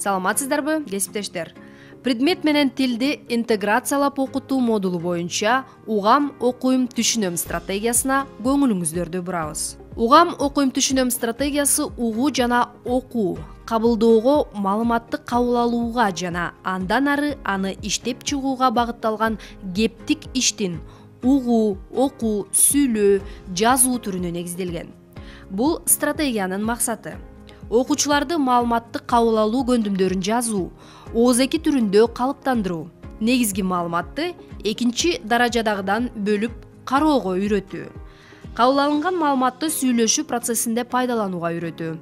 Саламатсыздарбы, кесиптештер? Предмет менен тилди интеграциялап окутуу модулу боюнча угам, окуйм, түшүнөм стратегиясына көңүлүңүздөрдү бурабыз. Угам, окуйм, түшүнөм стратегиясы угуу жана окуу, кабылдоого, маалыматты кабыл алууга жана андан ары аны иштеп чыгууга багытталган кептик иштин угуу, окуу, сүйлөө, жазуу түрүнө негизделген. Бул стратегиянын максаты окуучуларды маалыматты кабыл алуу көндүмдөрүн жазуу, ооз-эки түрүндө калыптандыруу, негизги маалыматты экинчи даражадагыдан бөлүп кароого үйрөтүү, кабыл алынган маалыматты сүйлөшүү процессинде пайдаланууга үйрөтүү,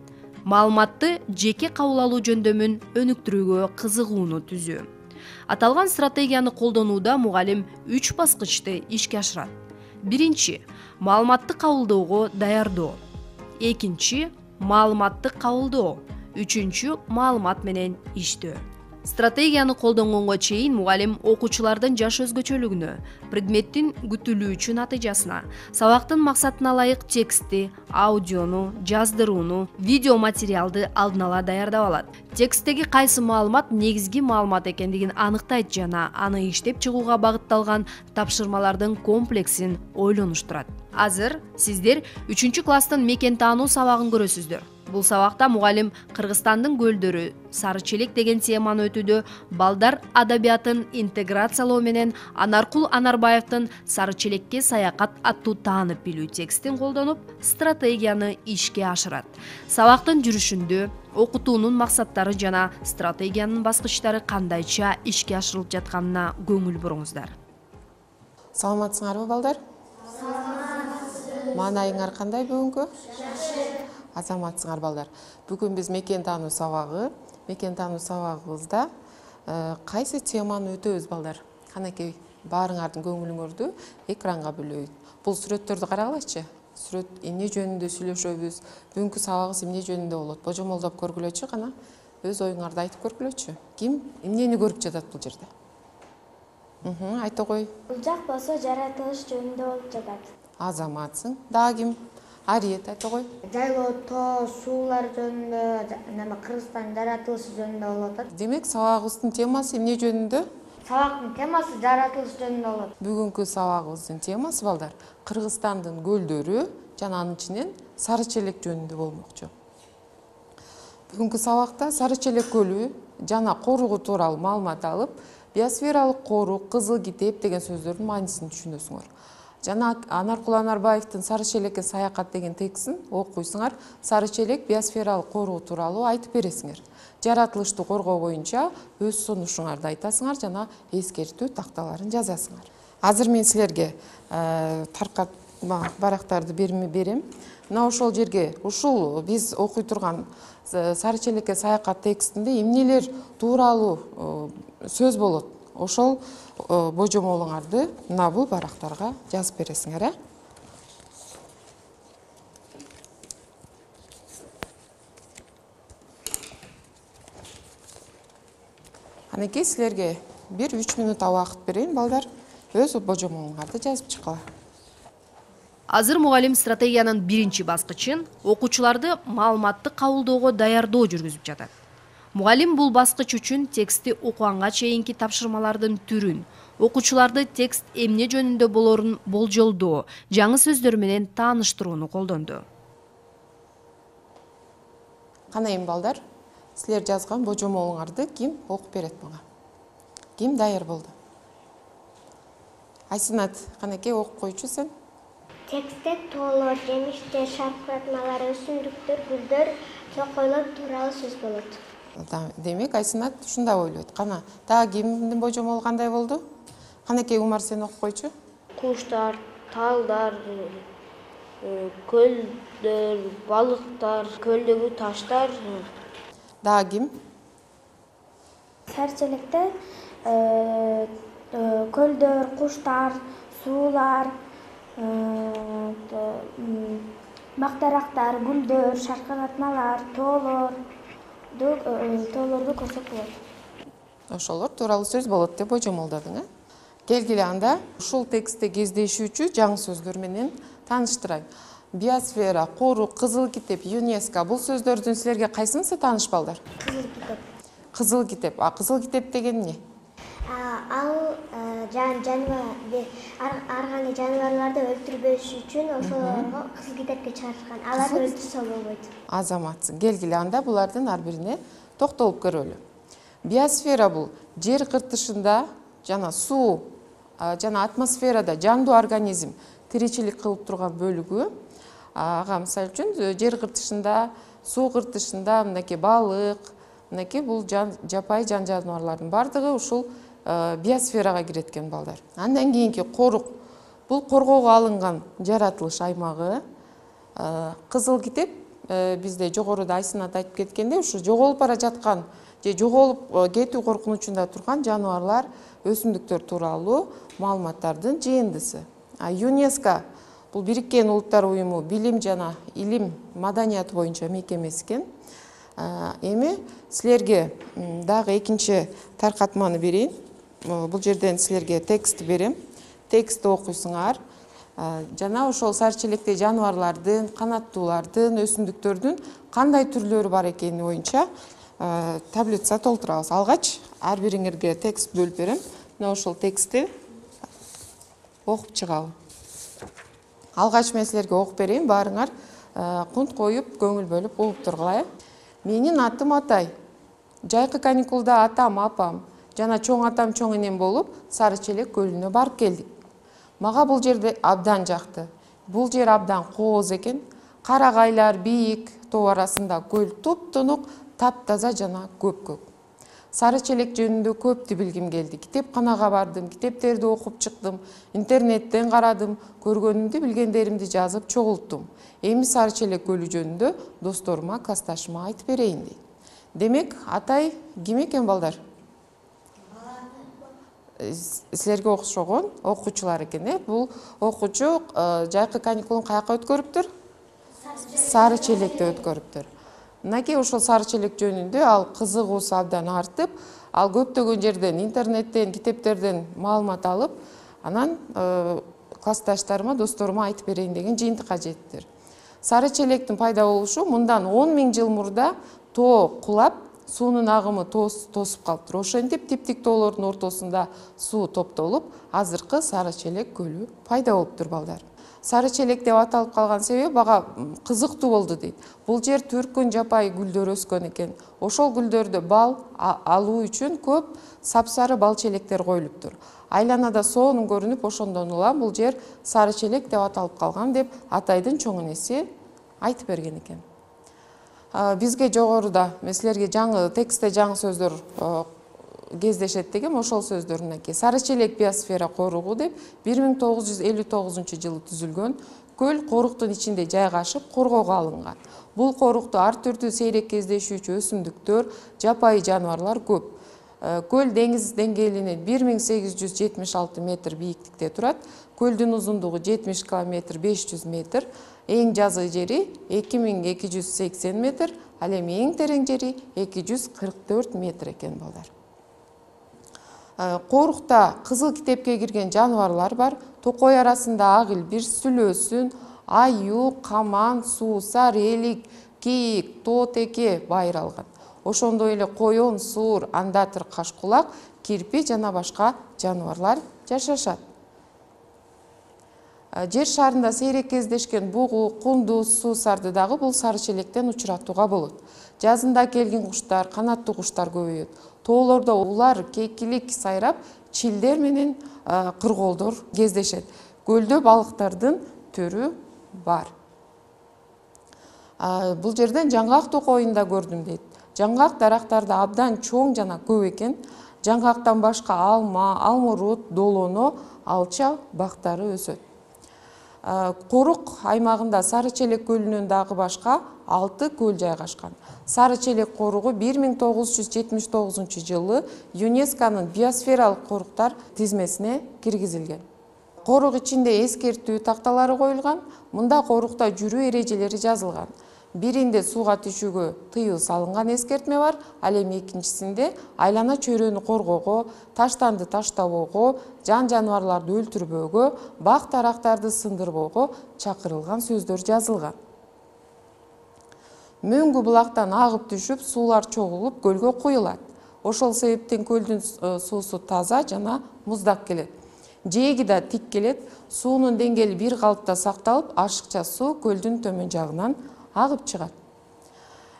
маалыматты жеке кабыл алуу жөндөмүн өнүктүрүүгө кызыгууну түзүү. Аталган стратегияны колдонууда мугалим 3 баскычты ишке ашырат. Биринчи — маалыматты кабылдоого даярдоо. Экинчи — маалыматты кабылдоо. Үчүнчү — маалымат менен иштөө. Стратегияны колдонгонго чейин мугалим окуучулардын жаш өзгөчөлүгүнө, предметтин күтүлүүчү натыйжасына, сабактын максатына ылайык текстти, аудиону, жаздырууну, видео материалды алдын ала даярдап алат. Тексттеги кайсы маалымат негизги маалымат экендигин аныктайт жана аны иштеп чыгууга багытталган тапшырмалардын комплексин ойлонуштурат. Азыр сиздер 3 класстын мекен таануу сабагын көрөсүздөр. Бул сабакта мугалим Кыргызстандын көлдөрү, сары челек деген теманы өтүүдө балдар адабиятын интеграциялоо менен Анаркул Анарбаевдин Сары челекке саякат аттуу таанып билүү текстин колдонуп, стратегияны ишке ашырат. Сабактын жүрүшүндө окутуунун максаттары жана стратегиянын баскычтары кандайча ишке ашырылып жатканына көңүл буруңуздар. Саламатсыңарбы, балдар? Маанайыңар кандай бүгүнкү? Азаматсыңар, балдар. Бүгүн биз мекен таануу сабагыбызда кайсы теманы өтөбүз, балдар? Канакей, баарыңардын көңүлүңөрдү экранга бөлөйүк. Бул сүрөттөрдү карагылачы. Сүрөт эмне жөнүндө сүйлөшөбүз? Бүгүнкү сабагыбыз эмне жөнүндө болот? Божомолдоп көргүлөчү, кана өз оюңарды айтып көргүлөчү. Ким эмнени көрүп жатат бул жерде? Айта кой. Бул жак болсо жаратылыш жөнүндө болуп жатат. Азаматсың. Дагы ким? Ариет, айта кой. Жайлоо, тоо, суулар жөнүндө, Кыргызстан жаратылышы жөнүндө болуп атат. Демек, сабагыбыздын темасы эмне жөнүндө? Сабактын темасы жаратылыш жөнүндө болот. Бүгүнкү сабагыбыздын темасы, балдар, Кыргызстандын көлдөрү жана анын ичинен Сары челек жөнүндө болмокчу. Бүгүнкү сабакта Сары челек көлү жана коругу тууралуу маалымат алып, биосфералык корук, кызыл китеп деген сөздөрдүн маанисин түшүнөсүңөр. Жана Анаркул Анарбаевдин Сары челекке саякат деген текстин окуйсуңар. Сары челек биосфералык коругу тууралуу айтып бересиңер. Жаратылышты коргоо боюнча өз сунушуңарды айтасыңар жана эскертүү такталарын жазасыңар. Азыр мен силерге таркатма барактарды берем. Мына ошол жерге, ушул биз окуй турган Сары челекке саякат текстинде эмнелер тууралуу сөз болот? Ошол божомолуңарды мына бул барактарга жазып бересиңер, Анакей, силерге 1-3 минутта убакыт берейин, балдар. Өз божомолуңарды жазып чыккыла. Азыр мугалим стратегиянын биринчи баскычын окуучуларды маалыматты кабылдоого даярдоо жүргүзүп жатат. Мугалим бул баскыч үчүн текстти окуганга чейинки тапшырмалардын түрүн, окуучуларды текст эмне жөнүндө болорун болжолдоо, жаңы сөздөр менен тааныштырууну колдонду. Кана эми, балдар, силер жазган божомолуңарды ким окуп берет мага? Ким даяр болду? Айсынат, канакей окуп койчу сен? Текстте тоолор, жемиштер, шаркыратмалар, өсүмдүктөр, гүлдөр, чокойлор тууралуу сөз болот. Демек, Айсынат ушундай ойлойт. Кана, дагы кимдин божомолу кандай болду? Канакей, Умар, сен окуп койчу? Куштар, талдар, көлдөр, балыктар, көлдөгү таштар. Дагы ким? Сары челекте көлдөр, куштар, суулар, мактарактар, гүлдөр, шаркыратмалар, тоолорду көрсөк болот. Ошолор тууралуу сөз болот деп божомолдодуң, Келгиле анда ушул текстте кездешүүчү жаңы сөздөр менен тааныштырайын. Биосфера, корук, кызыл китеп, ЮНЕСКО — бул сөздөрдүн силерге кайсынысы тааныш, балдар? Кызыл китеп. Кызыл китеп. Кызыл китеп деген эмне? Ал ар кандай жаныбарларды өлтүрбөш үчүн ошолорго кызыл китепке чыгарышкан. Аларды өлтүрсө болбойт. Азаматсың. Келгиле анда булардын ар бирине токтолуп көрөлү. Биосфера бул жер кыртышында жана суу жана атмосферада жандуу организм тиричилик кылып турган бөлүгү. Ага мисалы үчүн жер кыртышында, суу кыртышында мынакей балык, мынакей бул жапайы жан жаныбарлардын бардыгы ушул биосферага кирет экен балдар. Андан кийинки корук. Бул коргоого алынган жаратылыш аймагы. Кызыл китеп бизде жогоруда Айсынат айтып кеткендей, ушу жоголуп бара жаткан же жоголуп кетүү коркунучунда турган жаныбарлар, өсүмдүктөр тууралуу маалыматтардын жыйындысы. ЮНЕСКО бул Бириккен Улуттар уюму билим жана илим маданият боюнча мекемеси экен. Эми силерге дагы экинчи таркатманы берейин. Бул жерден силерге текст берем. Текстти окуйсуңар. Жана ошол сары челектей жаныбарлардын, канаттуулардын, өсүмдүктөрдүн кандай түрлөрү бар экени боюнча таблица толтурабыз. Алгач ар бириңерге текст бөлүп берем. Мына ошол текстти окуп чыгалы. Алгач мен силерге окуп берейин, баарыңар кунт коюп, көңүл бөлүп угуп тургула. Менин атым Атай. Жайкы каникулда атам, апам жана чоң атам, чоң энем болуп, Сары Челек көлүнө барып келдик. Мага бул жерде абдан жакты. Бул жер абдан кооз экен. Карагайлар, бийик тоо арасында көл туп-тунук, таптаза жана көп-көк. Сары Челек жөнүндө көптү билгим келди. Китепканага бардым, китептерди окуп чыктым, интернеттен карадым, көргөнүмдү, билгендеримди жазып чогулттум. Эми Сары Челек көлү жөнүндө досторума, касташыма айтып берейин дейт. Демек, Атай ким экен балдар? Силерге окшогон окуучулар экен. Бул окуучу жайкы каникулун каяка өткөрүптүр? Сары Челекте өткөрүптүр. Мынакей ошол Сары Челек жөнүндө ал кызыгуусу абдан артып, ал көптөгөн жерден, интернеттен, китептерден маалымат алып, анан классташтарыма, досторума айтып берейин деген жыйынтыкка жеттир. Сары Челектин пайда болушу мындан 10 000 жыл мурда тоо кулап, суунун агымы тосуп калыптыр. Ошентип типтик тоолордун ортосунда суу топтолуп, азыркы Сары Челек көлү пайда болуптур балдар. Сары Челек деп аталып калган себеби бага кызыктуу болду дейт. Бул жер төркүн жапайы гүлдөр өскөн экен. Ошол гүлдөрдө бал алуу үчүн көп сапсары бал челектер коюлуптур. Айланада сонун көрүнүп, ошондон улам бул жер Сары Челек деп аталып калган деп Атайдын чоң энеси айтып берген экен. Бизге жогоруда мен силерге жаңы текстте жаңы сөздөр кездешет дегем, ошол сөздөр мынакей. Сары Челек биосфера коругу деп 1959-жылы түзүлгөн. Көл коруктун ичинде жайгашып, коргоого алынган. Бул корукта ар түрдүү сейрек кездешүүчү өсүмдүктөр, жапайы жаныбарлар көп. Көл деңиз деңгээлинен 1876 метр бийиктикте турат. Көлдүн узундугу 70 км 500 метр. Эң жазы жери 2280 метр, ал эми эң терең жери 244 метр экен балдар. Корукта кызыл китепке кирген жаныбарлар бар. Токой арасында агыл бир сүлөөсүн, аю, каман, суусар, элик, кийик, тоотеке байыралган. Ошондой эле коён, суур, андатыр, кашкулак, кирпи жана башка жаныбарлар жашашат. Жер шарында сейрек кездешкен бугу, кундуз, суусарды дагы бул Сары Челектен учуратууга болот. Жазында келген куштар, канаттуу куштар көбөйөт. Тоолордо улар, кекилик сайрап, чилдер менен кырголдор кездешет. Көлдө балыктардын түрү бар. Бул жерден жаңгак токойун да көрдүм дейт. Жаңгак дарактарда абдан чоң жана көп экен. Жаңгактан башка алма, алмурут, долоно, алча бактары өсөт. Корук аймагында Сары Челек көлүнөн дагы башка 6 көл жайгашкан. Сары Челек коругу 1979 жылы ЮНЕСКОнун биосфералык коруктар тизмесине киргизилген. Корук ичинде эскертүү такталары коюлган, мында корукта жүрүү эрежелери жазылган. Биринде сууга түшүүгө тыюу салынган эскертме бар, ал эми экинчисинде айлана чөйрөнү коргоого, таштанды таштабоого, жан жаныбарларды өлтүрбөөгө, бак дарактарды сындырбоого чакырылган сөздөр жазылган. Мөңгү булактан агып түшүп, суулар чогулуп, көлгө куюлат. ошол себептен көлдүн суусу таза жана муздак келет. Жээги да тик келет, суунун деңгээли бир калыпта сакталып, ашыкча суу көлдүн төмөн жагынан агып чыгат.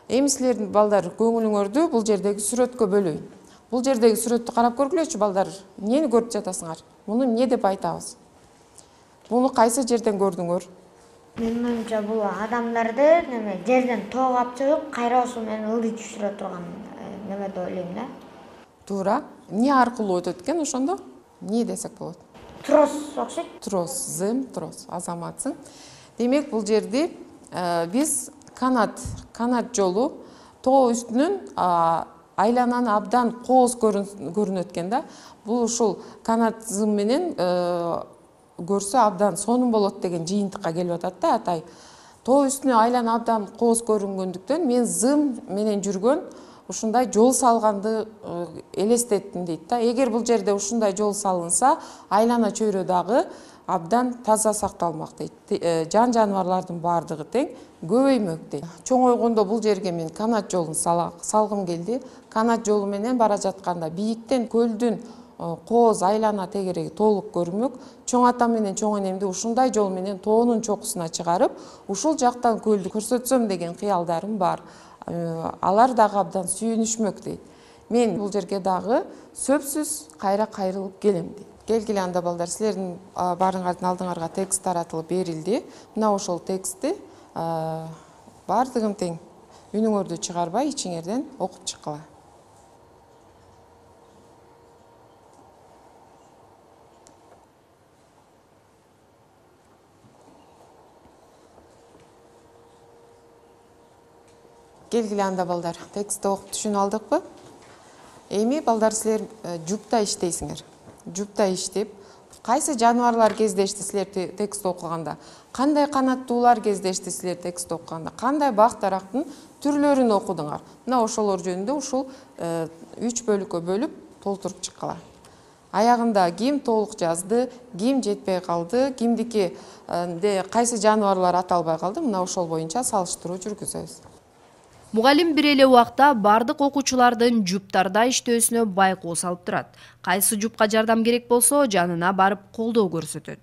Эми силердин балдар көңүлүңөрдү бул жердеги сүрөткө бөлөйүн. Бул жердеги сүрөттү карап көргүлөчү балдар. Эмнени көрүп жатасыңар? Муну эмне деп айтабыз? Муну кайсы жерден көрдүңөр? Менин оюмча бул адамдарды жерден тоогап чыгып, кайра суу менен ылдый түшүрө турган неме деп ойлойм да. Туура. Эмне аркылуу өтөт экен ошондо? Эмне десек болот? Трос окшойт. Трос, зым, трос, азаматсың. Демек, бул жерди биз канат жолу тоо үстүнөн айлананы абдан кооз көрүнөт экен да. Бул ушул канат зым менен көрсө абдан сонун болот деген жыйынтыкка келип атат да атай. Тоо үстүнө айлана абдан кооз көрүнгөндүктөн мен зым менен жүргөн ушундай жол салганды элестеттим дейт да. Эгер бул жерде ушундай жол салынса, айлана чөйрө дагы абдан таза сакталмак дейт. Жан жаныбарлардын бардыгы тең көбөймөк дейт. Чоңойгондо бул жерге мен канат жолун салгым келди. Канат жолу менен бара жатканда бийиктен көлдүн кооз айлана тегереги толук көрүнмөк. Чоң атам менен чоң энемди ушундай жол менен тоонун чокусуна чыгарып, ушул жактан көлдү көрсөтсөм деген кыялдарым бар. Алар дагы абдан сүйүнүшмөк дейт. Мен бул жерге дагы сөпсүз кайра кайрылып келем дейт. Келгиле анда балдар, силердин баарыңардын алдыңарга текст таратылып берилди. Мына ошол текстти бардыгын тең үнүңөрдү чыгарбай ичиңерден окуп чыккыла. Келгиле анда балдар, текстти окуп түшүнүп алдыкпы? Эми балдар, силер жупта иштейсиңер. Жупта иштеп, кайсы жаныбарлар кездешти силер текст окуганда? Кандай канаттуулар кездешти силер текст окуганда? Кандай бак дарактын түрлөрүн окудуңар? Мына ошолор жөнүндө ушул 3 бөлүккө бөлүп толтуруп чыккыла. Аягында ким толук жазды, ким жетпей калды, кимдики кайсы жаныбарлар аталбай калды? Мына ошол боюнча салыштыруу жүргүзөбүз. Мугалим бир эле убакта бардык окуучулардын жуптарда иштөөсүнө байкоо салып турат. Кайсы жупка жардам керек болсо, жанына барып колдоо көрсөтөт.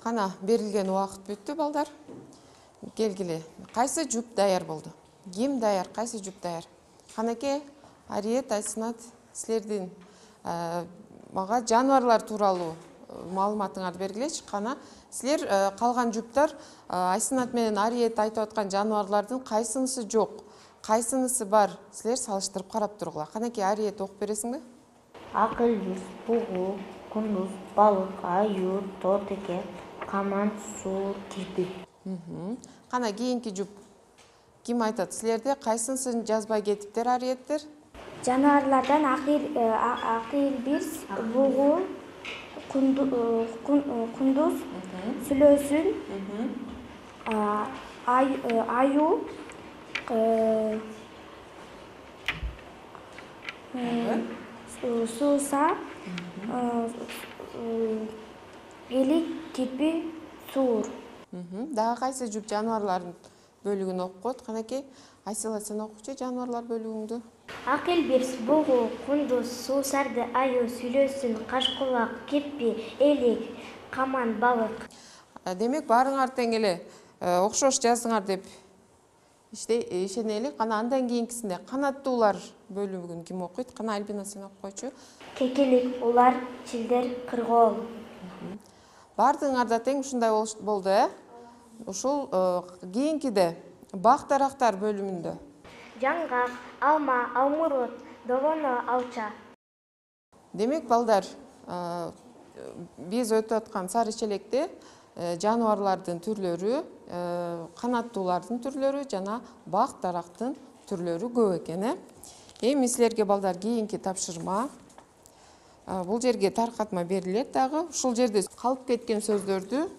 Кана берилген убакыт бүттү балдар. Келгиле. Кайсы жуп даяр болду? Ким даяр? Кайсы жуп даяр? Канаке, Ариет, Айсынат, силердин мага жаныбарлар тууралуу маалыматыңарды бергилечи. Кана силер калган жуптар Айсынат менен Ариет айтып аткан жаныбарлардын кайсынысы жок, кайсынысы бар? Силер салыштырып карап тургула. Канаке, Ариет окуп бересиңби? Акыл, бугу, кундуз, балык, аюу, тортеке, каман, суур, кирпи. Кана кийинки жуп ким айтат? Силерде кайсынысын жазбай кетиптер, Ариеттер? Жаныбарлардан акыл бир, бугу, кундуз, сүлөөсүн, аюу, сууса, элик, кирпи, суур. Дагы кайсы жуп жаныбарлардын бөлүгүн окуп коет? Канаке, Айсыла, сен окучу жаныбарлар бөлүгүңдү. Акыл бир, бугу, кундуз, суусарды, аюу, сүлөөсүн, кашкулак, кирпи, элик, каман, балык. Демек, баарыңар тең эле окшош жаздыңар деп ишенели. Кана андан кийинкисинде канаттуулар бөлүгүн ким окуйт? Кана Альбина, сен окуп койчу. Кекелик, улар, чилдер, кыргоол. Бардыгыңарда тең ушундай болду, Ушул кийинкиде бак дарактар бөлүмүндө Жаңгак, алма, алмурут, довоно, алча. Демек, балдар, биз өтүп аткан сары челекте жаныбарлардын түрлөрү, канаттуулардын түрлөрү жана бак дарактын түрлөрү көп экен. Эми силерге балдар кийинки тапшырма. Бул жерге таркатма берилет дагы. Ушул жерде калып кеткен сөздөрдү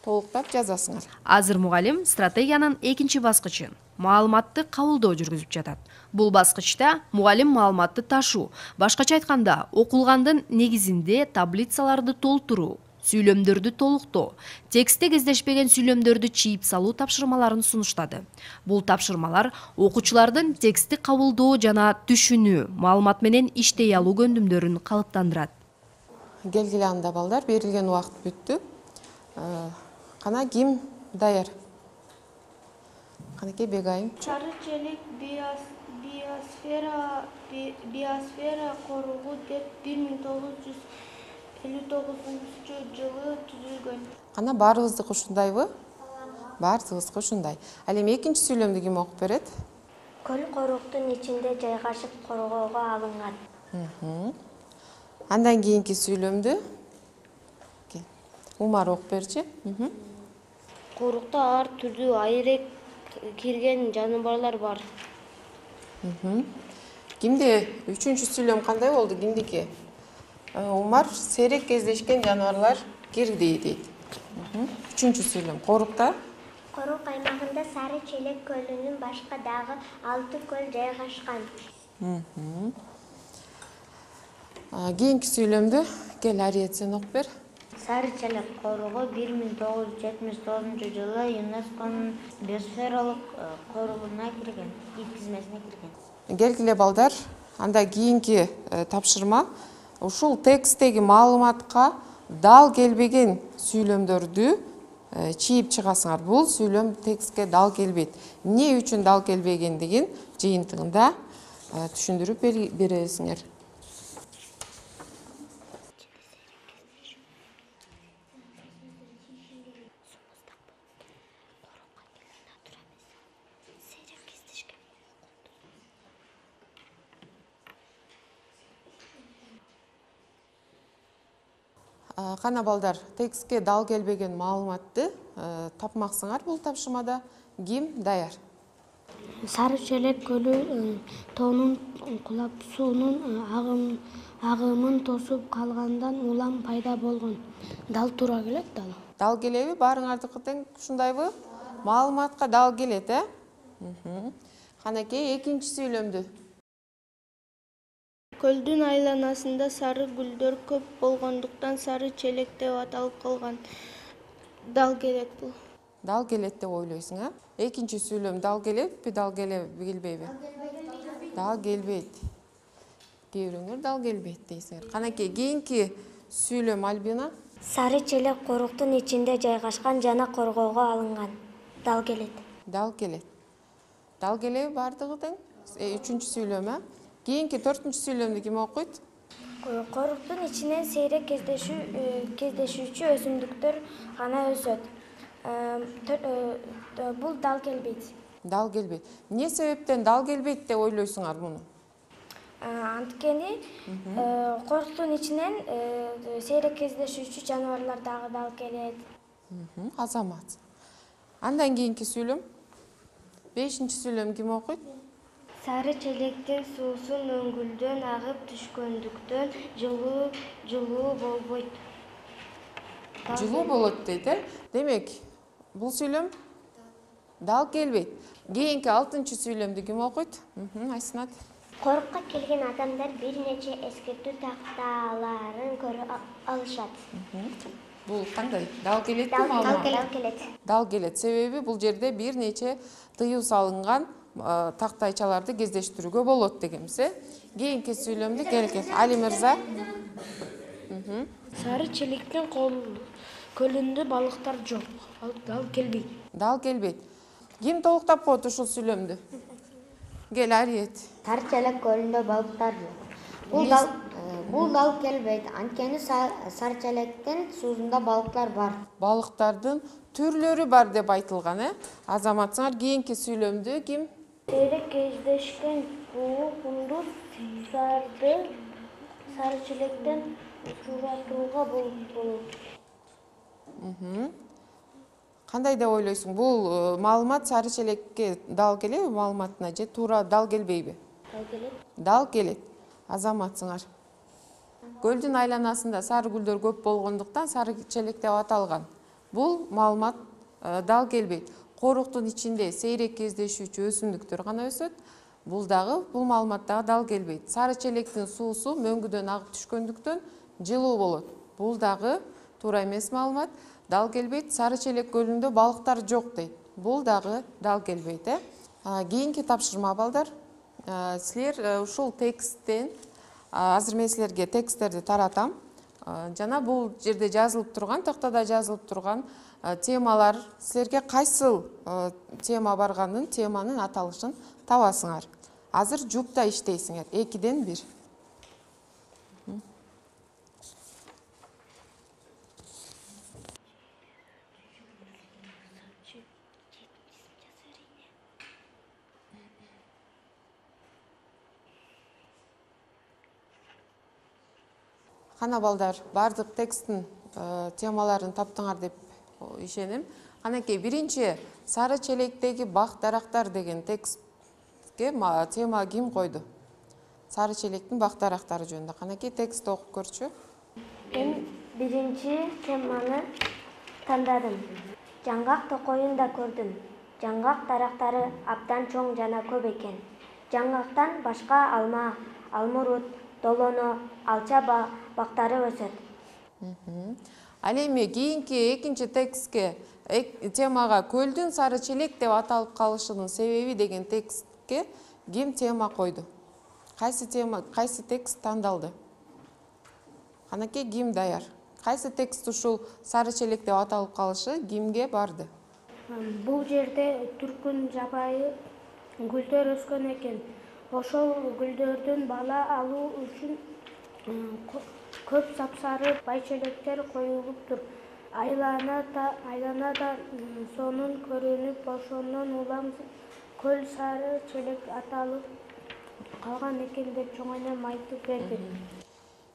толуктап жазасыңар. Азыр мугалим стратегиянын экинчи баскычын маалыматты кабылдоо жүргүзүп жатат. Бул баскычта мугалим маалыматты ташуу, башкача айтканда, окулгандын негизинде таблицаларды толтуруу, Сүйлөмдөрдү толуктоо, текстте кездешпеген сүйлөмдөрдү чийип салуу тапшырмаларын сунуштады. Бул тапшырмалар окуучулардын текстти кабылдоо жана түшүнүү, маалымат менен иштей алуу көндүмдөрүн калыптандырат. Келгиле анда балдар, берилген убакыт бүттү. Кана ким даяр? Канакей Бегайым. Сары челек биосфера коруугу деп 1959-жылы түзүлгөн. Кана баарыбыздыкы ушундайбы? Баарыбыздыкы ушундай. Ал эми экинчи сүйлөмдү ким окуп берет? Көл коруктун ичинде жайгашып коргоого алынган. Андан кийинки сүйлөмдү Умар окуп берчи. Корукта ар түрдүү айрек кирген жаныбарлар бар. Кимде үчүнчү сүйлөм кандай болду? Кимдики? Умар сейрек кездешкен жаныбарлар кирди дейт. Үчүнчү сүйлөм корукта. Корук аймагында Сары Челек көлүнүн башка дагы 6 көл жайгашкан. Кийинки сүйлөмдү Ариет сен окуп бер. Сары челек коругу 1979-жылы ЮНЕСКОнун биосфералык коругуна кирген, тизмесине кирген. Келгиле балдар, анда кийинки тапшырма ушул тексттеги маалыматка дал келбеген сүйлөмдөрдү чийип чыгасыңар. Бул сүйлөм текстке дал келбейт. Эмне үчүн дал келбегендигин жыйынтыгында түшүндүрүп бересиңер. Кана балдар, текстке дал келбеген маалыматты тапмаксыңар бул тапшырмада. Ким даяр? Сары челек көлү тоонун кулап суунун агымын тосуп калгандан улам пайда болгон. Дал туура келет, дал. Дал келеби? Баарыңардыкы тең ушундайбы? Маалыматка дал келет, Канакей экинчи сүйлөмдү. Көлдүн айланасында сары гүлдөр көп болгондуктан сары челек деп аталып калган. Дал келет бул. Дал келет деп ойлойсуң, Экинчи сүйлөм дал келеппи, дал келбейби? Дал келбейт. Кээ бирөөңөр дал келбейт дейсиңер. Канакей кийинки сүйлөм Альбина. Сары Челек коруктун ичинде жайгашкан жана коргоого алынган. Дал келет. Дал келет. Дал келеби бардыгы тең? Үчүнчү сүйлөм, Кийинки 4-чү сүйлөмдү ким окуйт? Коруктун ичинен сейрек кездешүүчү өсүмдүктөр гана өсөт. Бул дал келбейт. Дал келбейт. Эмне себептен дал келбейт деп ойлойсуңар муну? Анткени коруктун ичинен сейрек кездешүүчү жаныбарлар дагы дал келет. Азамат. Андан кийинки сүйлөм? 5-чи сүйлөм ким окуйт? Сары челектин суусу мөңгүлдөн агып түшкөндүктөн жылуу болбойт. Жылуу болот дейт, Демек, бул сүйлөм дал келбейт. Кийинки 6-чы сүйлөмдү ким окуйт? Айсынат. Корукка келген адамдар бир нече эскертүү такталарын көрө алышат. Бул кандай? Дал келетпи? Дал келет. Дал келет. Себеби бул жерде бир нече тыюу салынган тактайчаларды кездештирүүгө болот дегенбиз. Кийинки сүйлөмдү келген Али мырза. Сары челектин көлүндө балыктар жок. Дал келбейт. Дал келбейт. Ким толуктап коет ушул сүйлөмдү? Кел Ариет. Сары челек көлүндө балыктар жок. Бул дал келбейт. Анткени сары челектин суусунда балыктар бар. Балыктардын түрлөрү бар деп айтылган, Азаматсыңар кийинки сүйлөмдү ким? Сейрек кездешкен буу кундуз сарды сары челектен учуратууга болот. Кандай деп ойлойсуң? Бул маалымат сары челекке дал келеби маалыматына же туура дал келбейби? Дал келет. Дал келет. Азаматсыңар. Көлдүн айланасында сары гүлдөр көп болгондуктан сары челек деп аталган. Бул маалымат дал келбейт. Коруктун ичинде сейрек кездешүүчү өсүмдүктөр гана өсөт. Бул маалымат дагы дал келбейт. Сары челектин суусу мөңгүдөн агып түшкөндүктөн жылуу болот. Бул дагы туура эмес маалымат. Дал келбейт. Сары Челек көлүндө балыктар жок дейт. Бул дагы дал келбейт. Кийинки тапшырма балдар. Силер ушул тексттен азыр мен силерге тексттерди таратам. Жана бул жерде жазылып турган, тактада жазылып турган темалар силерге кайсыл тема барганын, теманын аталышын табасыңар. Азыр жупта иштейсиңер. 2-ден 1. Кана балдар, бардык тексттин темаларын таптыңар деп ишенем. Канакей, биринчи Сары Челектеги бак дарактар деген текстке тема ким койду? Сары Челектин бак дарактары жөнүндө. Канакей, текстти окуп көрчү. Мен биринчи теманы тандадым. Жаңгак токойун да көрдүм. Жаңгак дарактары абдан чоң жана көп экен. Жаңгактан башка алма, алмурут, долоно, алча бактары өсөт. Ал эми кийинки экинчи текстке темага көлдүн Сары Челек деп аталып калышынын себеби деген текстке ким тема койду? Кайсы текст тандалды? Канакей, ким даяр? Кайсы текст ушул Сары Челек деп аталып калышы кимге барды? Бул жерде түркүн жапайы гүлдөр өскөн экен. Ошол гүлдөрдөн бала алуу үчүн көп сапсары байчелектер коюлуптур. Айланада сонун көрүнүп, ошондон улам көл Сары Челек аталып калган экен деп чоңойнен айтып берди.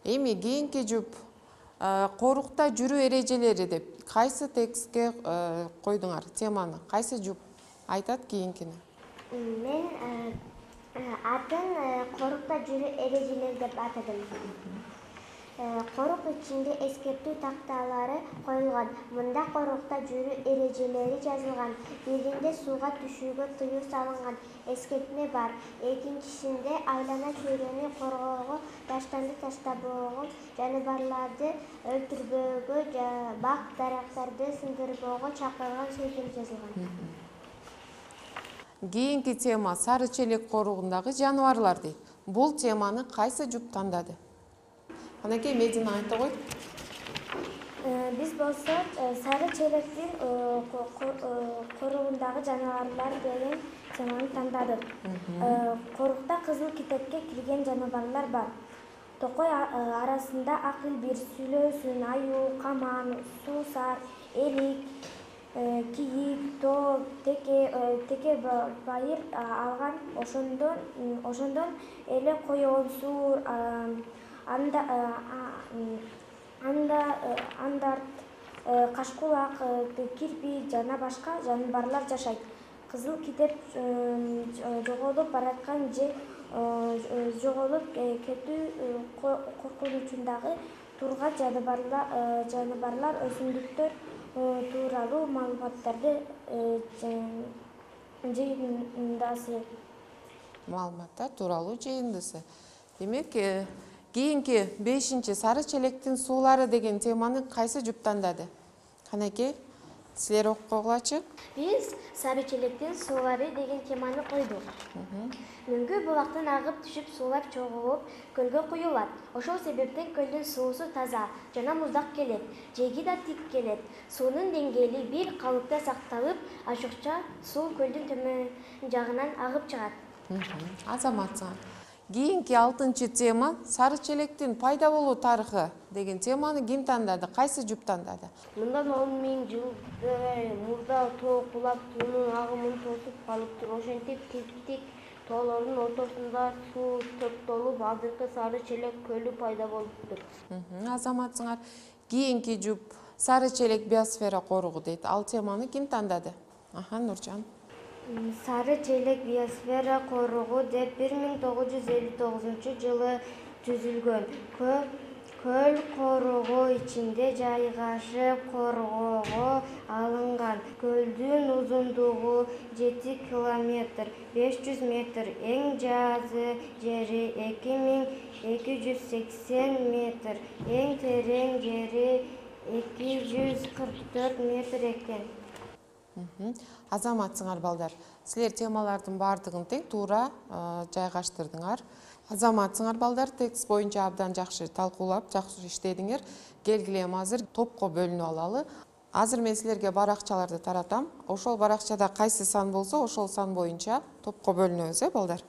Эми кийинки жуп корукта жүрүү эрежелери деп кайсы текстке койдуңар теманы? Кайсы жуп айтат кийинкини? Мен атын корукта жүрүү эрежелери деп атадым. Корук ичинде эскертүү такталары коюлган. Мында корукта жүрүү эрежелери жазылган. Биринде сууга түшүүгө тыюу салынган эскертме бар. Экинчисинде айлана чөйрөнү коргоого, таштанды таштабоого, жаныбарларды өлтүрбөөгө, бак дарактарды сындырбоого чакырган сөздөр жазылган. Кийинки тема Сары Челек коругундагы жаныбарлар дейт. Бул теманы кайсы жуп тандады? Канакей, Медина айта кой. Биз болсо Сары Челектин коругундагы жаныбарлар деген теманы тандадык. Корукта кызыл китепке кирген жаныбарлар бар. Токой арасында акыл бир, сүлөөсүн, аюу, каман, суусар, элик, кийик, тоо, теке байыр алган. Ошондон эле коён, суур, андарт, кашкулак, кирпи жана башка жаныбарлар жашайт. Кызыл китеп жоголуп бараткан же жоголуп кетүү коркунучундагы турган жаныбарлар өсүмдүктөр тууралуу маалыматтарды жыйындасы. Маалыматтар тууралуу жыйындысы. Демек, кийинки 5-чи Сары Челектин суулары деген теманы кайсы жуп тандады? Канакей, силер окуп койгулачы. Биз Сары Челектин суулары деген теманы койдук. Мөңгү булактан агып түшүп суулар чогулуп, көлгө куюлат. Ошол себептен көлдүн суусу таза жана муздак келет. Жеги да тик келет. Суунун деңгээли бир калыпта сакталып, ашыкча суу көлдүн төмөн жагынан агып чыгат. Азаматсың. Кийинки 6-чы тема Сары Челектин пайда болуу тарыхы деген теманы ким тандады? Кайсы жуп тандады? Мындан 10 000 жыл мурда тоо кулап суунун агымын тосуп калыптыр. Ошентип типтик тоолордун ортосунда суу топтолуп, азыркы Сары Челек көлү пайда болуптур. Азаматсыңар. Кийинки жуп Сары Челек биосфера коругу дейт. Ал теманы ким тандады? Нуржан. Сары Челек биосфера коругу деп 1959-жылы түзүлгөн. Көл коругу ичинде жайгашып коргоого алынган. Көлдүн узундугу 7 километр, 500 метр, эң жазы жери 2280 метр, эң терең жери 244 метр экен. Азаматсыңар балдар. Силер темалардын бардыгын тең туура жайгаштырдыңар. Азаматсыңар балдар, текст боюнча абдан жакшы талкуулап, жакшы иштедиңер. Келгиле азыр топко бөлүнүп алалы. Азыр мен силерге баракчаларды таратам. Ошол баракчада кайсы сан болсо, ошол сан боюнча топко бөлүнөбүз, балдар.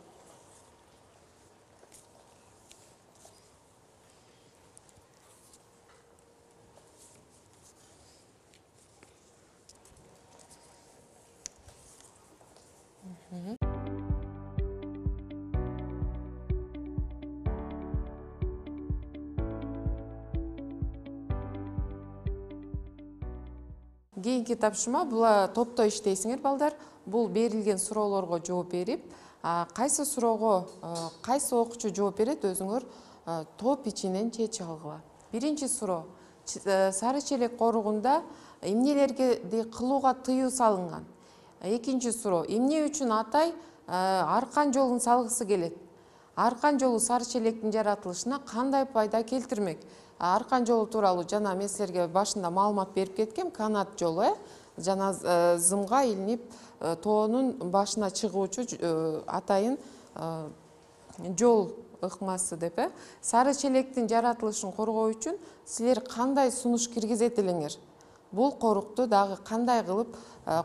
Кийинки тапшырма бул топто иштейсиңер балдар. Бул берилген суроолорго жооп берип, кайсы суроого кайсы окуучу жооп берет, өзүңөр топ ичинен чечип алгыла. Биринчи суроо: Сары челек коругунда эмнелерди кылууга тыюу салынган? Экинчи суроо: эмне үчүн атай аркан жолун салгысы келет? Аркан жолу сары челектин жаратылышына кандай пайда келтирмек? Аркан жолу тууралуу жана мен силерге башында маалымат берип кеткем. Канат жолу, жана зымга илинип тоонун башына чыгуучу атайын жол ыкмасы деп. Сары челектин жаратылышын коргоо үчүн силер кандай сунуш киргизет элеңер? Бул корукту дагы кандай кылып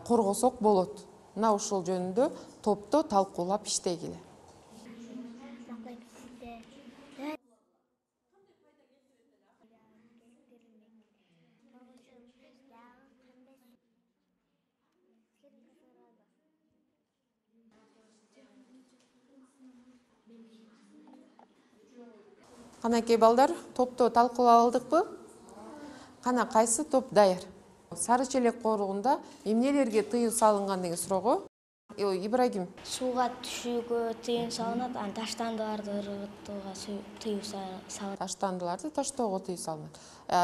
коргосок болот? Мына ушул жөнүндө топто талкуулап иштегиле. Канакей балдар, топто талкуулап алдыкпы? Кана кайсы топ даяр? Сары челек коругунда эмнелерге тыюу салынган деген суроого Ибрагим. Сууга түшүүгө тыюу салынат, таштандыларды ыргытууга тыюу салынат. Таштандыларды таштоого тыюу салынат.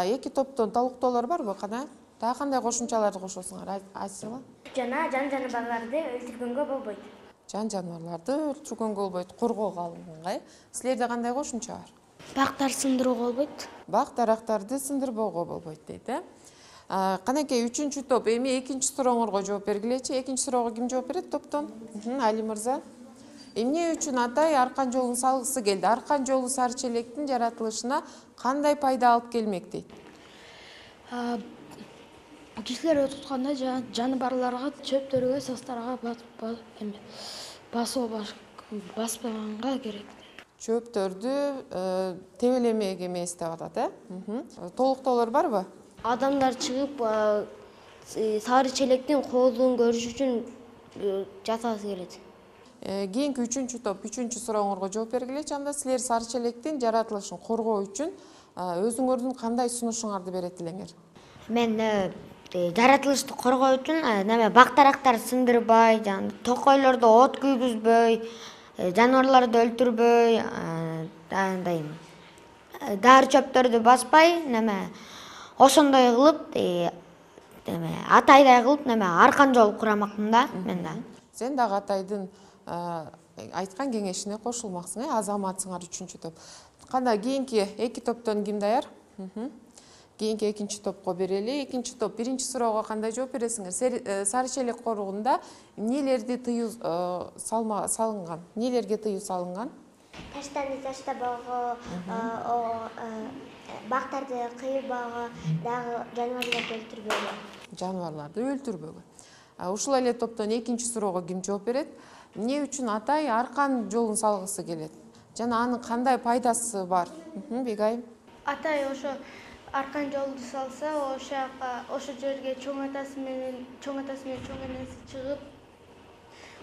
Эки топтон талктоолор барбы? Кана дагы кандай кошумчаларды кошосуңар? Айтсыңла. Жана жан-жаныбарларды өлтүргөнгө болбойт. Жан-жаныбарларды өлтүргөнгө болбойт, коргоого алынган. Силерде кандай кошумча бар? Бактар сындырууга болбойт. Бак дарактарды сындырбоого болбойт дейт, Канакей, үчүнчү топ, эми экинчи сурооңорго жооп бергилечи. Экинчи суроого ким жооп берет топтон? Али мырза. Эмне үчүн атай аркан жолун салгысы келди? Аркан жолу сары челектин жаратылышына кандай пайда алып келмек дейт? Кишилер өтүп атканда жаныбарларга, чөптөргө, састарга баспаганга керек. Чөптөрдү тебелемек эмес деп атат, Толуктоолор барбы? Адамдар чыгып сары челектин коозун көрүш үчүн жатасы келет. Кийинки үчүнчү топ, үчүнчү сурооңорго жооп бергилечи. Анда силер сары челектин жаратылышын коргоо үчүн өзүңөрдүн кандай сунушуңарды берет элеңер? Мен жаратылышты коргоо үчүн бактарактарды сындырбай, токойлордо от күйгүзбөй, жаныбарларды өлтүрбөй, дары чөптөрдү баспай, ошондой кылып, атайдай кылып, аркан жол курамакмын да, мен да. Сен дагы атайдын айткан кеңешине кошулмаксың, азаматсыңар үчүнчү топ. Кандай кийинки эки топтон ким даяр? Кийинки экинчи топко берели. Экинчи топ, биринчи суроого кандай жооп бересиңер? Сары челек коругунда эмнелерди тыюу салынган? Эмнелерге тыюу салынган? Таштанды таштабоого, бактарды кыйбоого, дагы жаныбарларды өлтүрбөөгө. Жаныбарларды өлтүрбөөгө. Ушул эле топтон экинчи суроого ким жооп берет? Эмне үчүн атай аркан жолун салгысы келет? Жана анын кандай пайдасы бар? Бегайым. Атай ошо аркан жолду салса, ошо жерге чоң атасы менен чоң энеси чыгып,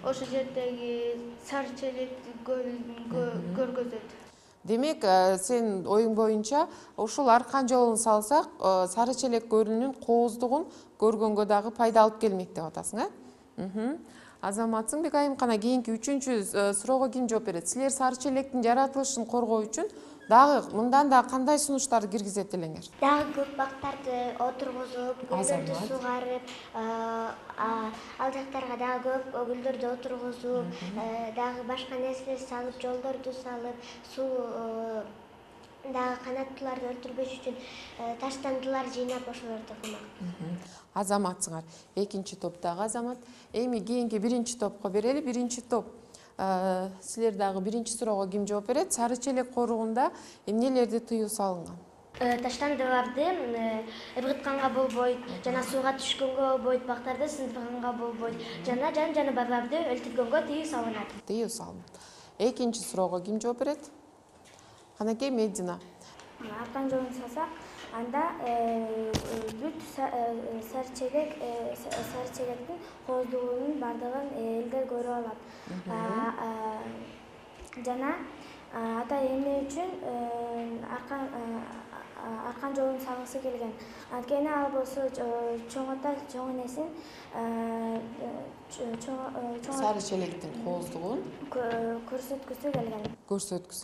ошо жердеги сары челекти көргөзөт. Демек, сен оюң боюнча ушул аркан жолун салсак, сары челек көлүнүн кооздугун көргөнгө дагы пайда алып келмек деп атасың, Азаматсың. Бегайым, кана кийинки үчүнчү суроого ким жооп берет? Силер сары челектин жаратылышын коргоо үчүн дагы мындан да кандай сунуштарды киргизет элеңер? Дагы көп бактарды отургузуп, гүлдөрдү сугарып, ал жактарга дагы көп гүлдөрдү отургузуп, дагы башка нерселер салып, жолдорду салып, дагы канаттууларды өлтүрбөш үчүн таштандылар жыйнап ошолорду кылмак. Азаматсыңар. Экинчи топтагы азамат. Эми кийинки биринчи топко берели. Биринчи топ. Силер дагы биринчи суроого ким жооп берет? Сары челек коругунда эмнелерди тыюу салынган? Таштандыларды ыргытканга болбойт, жана сууга түшкөнгө болбойт, бактарды сындырганга болбойт, жана жан жаныбарларды өлтүргөнгө тыюу салынат. Тыюу салынат. Экинчи суроого ким жооп берет? Канакей Медина. Аркан жолун салсак, анда бүт сарычелектин кооздугунун бардыгын элдер көрүп алат. Жана ата эмне үчүн аркан жолун салгысы келген. Анткени ал болсо чоң энесин Сары челектин кооздугун көрсөткүсү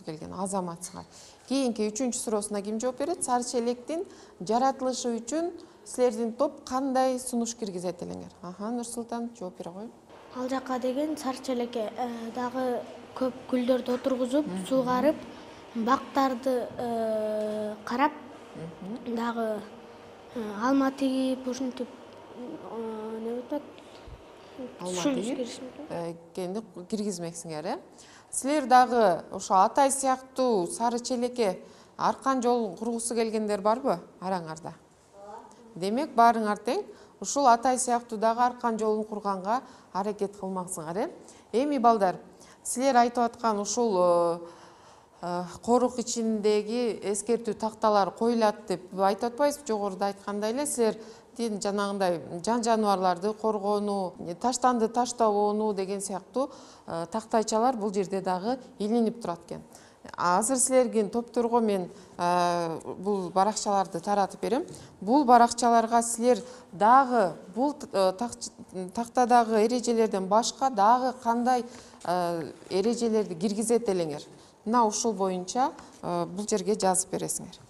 келген. Азаматсыңар. Кийинки үчүнчү суроосуна ким жооп берет? Сары челектин жаратылышы үчүн силердин топ кандай сунуш киргизет элеңер? Нурсултан жооп бере кой. Ал жака деген сары челекке дагы көп гүлдөрдү отургузуп, суугарып, бактарды карап, дагы алма тигип, ушинтип киргизмексиңер, Силер дагы ошо атай сыяктуу сары челекке аркан жол кургусу келгендер барбы араңарда? Демек баарыңар тең ушул атай сыяктуу дагы аркан жолун курганга аракет кылмаксыңар. Эми балдар, силер айтып аткан ушул корук ичиндеги эскертүү такталар коюлат деп айтып атпайсызбы? Жогоруда айткандай эле силер жанагындай жан жаныбарларды коргоону, таштанды таштабоону деген сыяктуу тактайчалар бул жерде дагы илинип турат экен. Азыр силердин топторго мен бул баракчаларды таратып берем. Бул баракчаларга силер дагы бул тактадагы эрежелерден башка дагы кандай эрежелерди киргизет элеңер? Мына ушул боюнча бул жерге жазып бересиңер.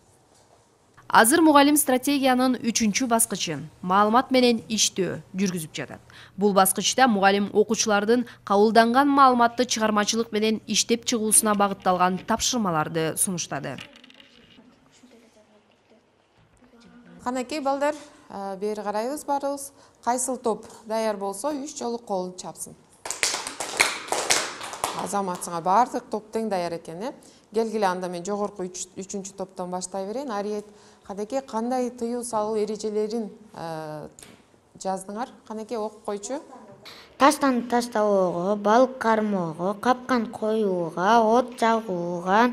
Азыр мугалим стратегиянын 3-чү баскычын маалымат менен иштөө жүргүзүп жатат. Бул баскычта мугалим окуучулардын кабылданган маалыматты чыгармачылык менен иштеп чыгуусуна багытталган тапшырмаларды сунуштады. Канакей балдар, бери карайбыз барыбыз. Кайсыл топ даяр болсо 3 жолу колун чапсын. Азаматсыңар, баардык топ тең даяр экен. Келгиле анда мен жогорку 3-чү топтон баштай берейин. Ариет, Канакей кандай тыюу салуу эрежелерин жаздыңар? Канакей окуп койчу. Таштанды таштабоого, балык кармоого, капкан коюуга, от жагууга,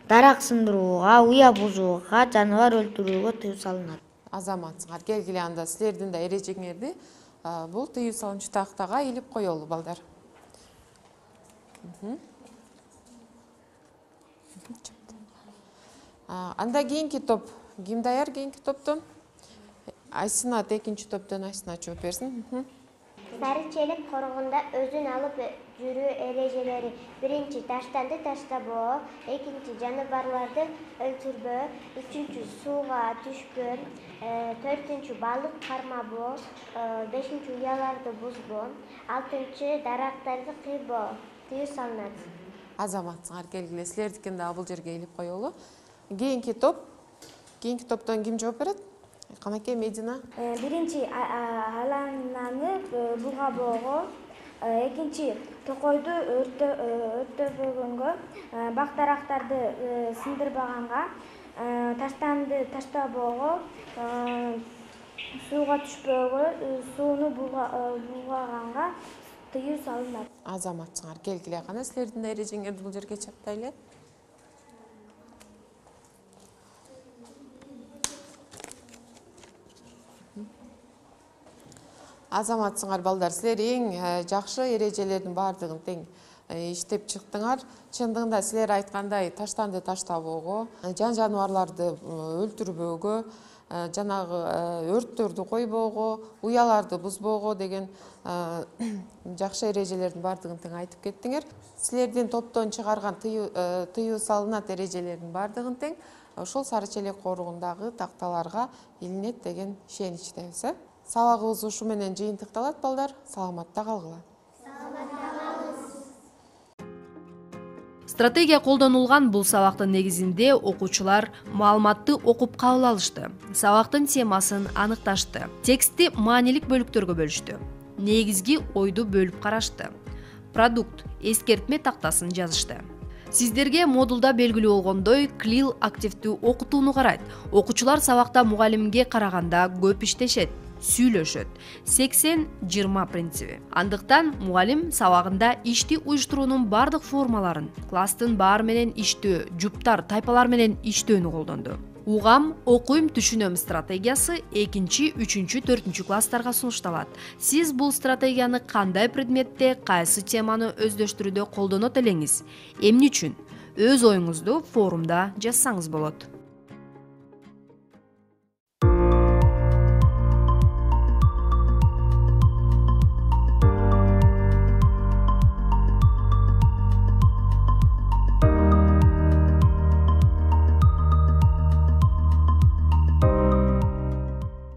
дарак сындырууга, уя бузууга, жаныбар өлтүрүүгө тыюу салынат. Азаматсыңар, келгиле анда силердин да эрежеңерди бул тыюу салынчу тактага илип коелу балдар. Анда кийинки топ ким даяр? Кийинки топтон Айсынат, экинчи топтон Айсынат жооп берсин. Сары челек коругунда өзүн алып жүрүү эрежелери: биринчи таштанды таштабоо, экинчи жаныбарларды өлтүрбөө, үчүнчү сууга түшкөн, төртүнчү балык кармабоо, бешинчи уяларды бузбоо, алтынчы дарактарды кыйбоо тыюу салынат. Азаматсыңар, келгиле силердикин дагы бул жерге илип коелу. Кийинки топтон ким жооп берет? Канакей Медина. Биринчи алананы булгабоого, экинчи токойду өрттөбөгөнгө, бак дарактарды сындырбаганга, таштанды таштабоого, сууга түшпөөгө, сууну булгаганга тыюу салынат. Азаматсыңар, келгиле кана силердин да эрежеңерди бул жерге чаптайлы. Азаматсыңар балдар, силер эң жакшы эрежелердин баардыгын тең иштеп чыктыңар. Чындыгында силер айткандай таштанды таштабоого, жан жаныбарларды өлтүрбөөгө, жанагы өрттөрдү койбоого, уяларды бузбоого деген жакшы эрежелердин баардыгын тең айтып кеттиңер. Силердин топтон чыгарган тыюу салынат эрежелердин баардыгын тең ошол сары челек коругундагы такталарга илинет деген ишеничтебиз. Сабагыбыз ушу менен жыйынтыкталат балдар. Саламатта калгыла. Стратегия колдонулган бул сабактын негизинде окуучулар маалыматты окуп кабыл алышты, сабактын темасын аныкташты, текстти маанилик бөлүктөргө бөлүштү, негизги ойду бөлүп карашты, продукт, эскертме тактасын жазышты. Сиздерге модулда белгилүү болгондой, Клил активдүү окутууну карайт. Окуучулар сабакта мугалимге караганда көп иштешет, сүйлөшөт. 80-20 принциби. Андыктан мугалим сабагында ишти уюштуруунун бардык формаларын, класстын баары менен иштөө, жуптар, тайпалар менен иштөөнү колдонду. Угам, окуйм, түшүнөм стратегиясы 2-3-4 класстарга сунушталат. Сиз бул стратегияны кандай предметте, кайсы теманы өздөштүрүүдө колдонот элеңиз? Эмне үчүн? Өз оюңузду форумда жазсаңыз болот.